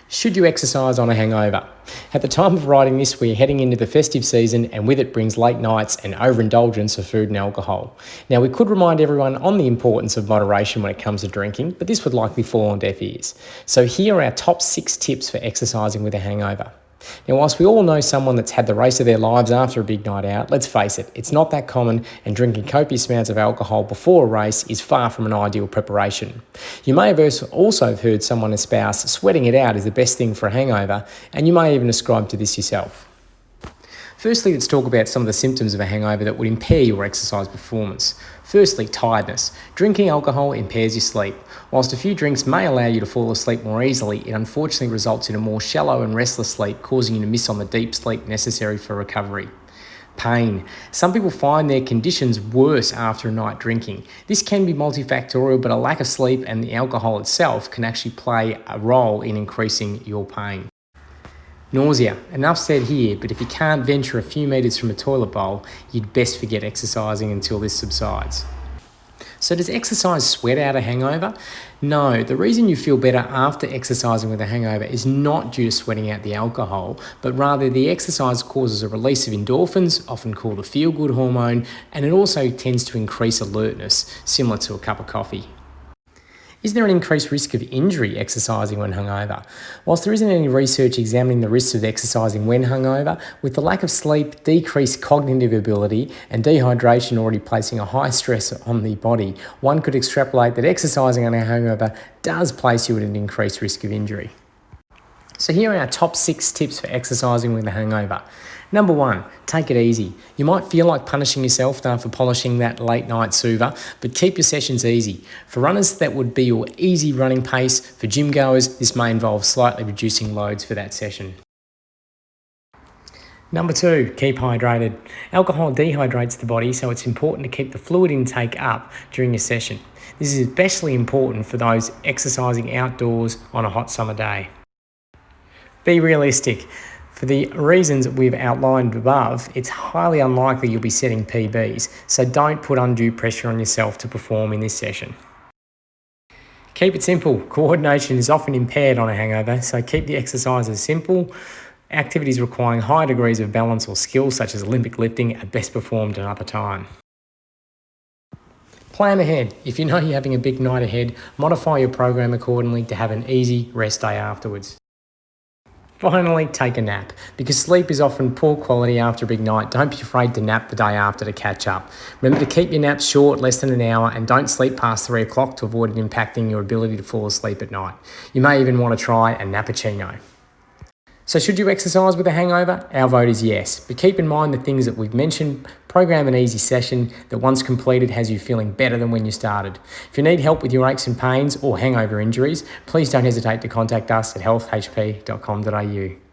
Should you exercise on a hangover? At the time of writing this, we are heading into the festive season, and with it brings late nights and overindulgence of food and alcohol. Now, we could remind everyone on the importance of moderation when it comes to drinking, but this would likely fall on deaf ears. So here are our top 6 tips for exercising with a hangover. Now, whilst we all know someone that's had the race of their lives after a big night out, let's face it, it's not that common, and drinking copious amounts of alcohol before a race is far from an ideal preparation. You may have also heard someone espouse sweating it out is the best thing for a hangover, and you may even ascribe to this yourself. Firstly, let's talk about some of the symptoms of a hangover that would impair your exercise performance. Firstly, tiredness. Drinking alcohol impairs your sleep. Whilst a few drinks may allow you to fall asleep more easily, it unfortunately results in a more shallow and restless sleep, causing you to miss on the deep sleep necessary for recovery. Pain. Some people find their conditions worse after a night drinking. This can be multifactorial, but a lack of sleep and the alcohol itself can actually play a role in increasing your pain. Nausea. Enough said here, but if you can't venture a few metres from a toilet bowl, you'd best forget exercising until this subsides. So does exercise sweat out a hangover? No, the reason you feel better after exercising with a hangover is not due to sweating out the alcohol, but rather the exercise causes a release of endorphins, often called the feel-good hormone, and it also tends to increase alertness, similar to a cup of coffee. Is there an increased risk of injury exercising when hungover? Whilst there isn't any research examining the risks of exercising when hungover, with the lack of sleep, decreased cognitive ability, and dehydration already placing a high stress on the body, one could extrapolate that exercising on a hangover does place you at an increased risk of injury. So here are our top 6 tips for exercising with a hangover. Number 1, take it easy. You might feel like punishing yourself for polishing that late night soother, but keep your sessions easy. For runners, that would be your easy running pace. For gym goers, this may involve slightly reducing loads for that session. Number 2, keep hydrated. Alcohol dehydrates the body, so it's important to keep the fluid intake up during your session. This is especially important for those exercising outdoors on a hot summer day. Be realistic. For the reasons we've outlined above, it's highly unlikely you'll be setting PBs, so don't put undue pressure on yourself to perform in this session. Keep it simple. Coordination is often impaired on a hangover, so keep the exercises simple. Activities requiring high degrees of balance or skill, such as Olympic lifting, are best performed another time. Plan ahead. If you know you're having a big night ahead, modify your program accordingly to have an easy rest day afterwards. Finally, take a nap. Because sleep is often poor quality after a big night, don't be afraid to nap the day after to catch up. Remember to keep your naps short, less than an hour, and don't sleep past 3 o'clock to avoid it impacting your ability to fall asleep at night. You may even want to try a nappuccino. So should you exercise with a hangover? Our vote is yes, but keep in mind the things that we've mentioned. Program an easy session that once completed has you feeling better than when you started. If you need help with your aches and pains or hangover injuries, please don't hesitate to contact us at healthhp.com.au.